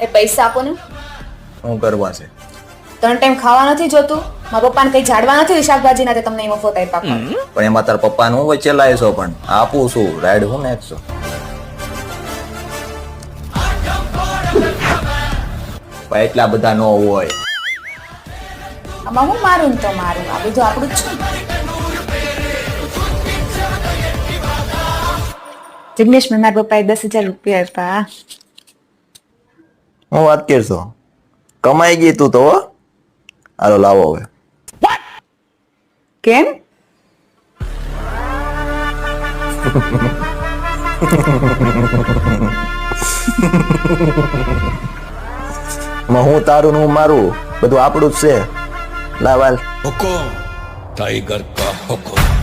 એ પૈસા આપો ને. શું કરવા છે? 3 ટાઈમ ખાવા નથી જોતું? મારા પપ્પાને કઈ જાડવા નથી શાકભાજી ના તમને મફત આપ્યા. પણ એમાં તારા પપ્પાને હું વચ્ચે લાવીશો? પણ આપું છું, રાઈડ હું નાખશો. પણ એટલા બધા ન હોય. આમાં હું મારું ને તો મારું, આ બધું આપણું જ છે. જિગ્નેશ મને મારા પપ્પાએ 10,000 રૂપિયા આપ્યા. હું વાત કરશો? કમાઈ ગઈ તું તો હો. હાલો લાવો હવે. કેમ? હું તારું ને હું મારું, બધું આપણું જ છે. લાવ હાલ. હુકુમ, टाइगर का हुक्म.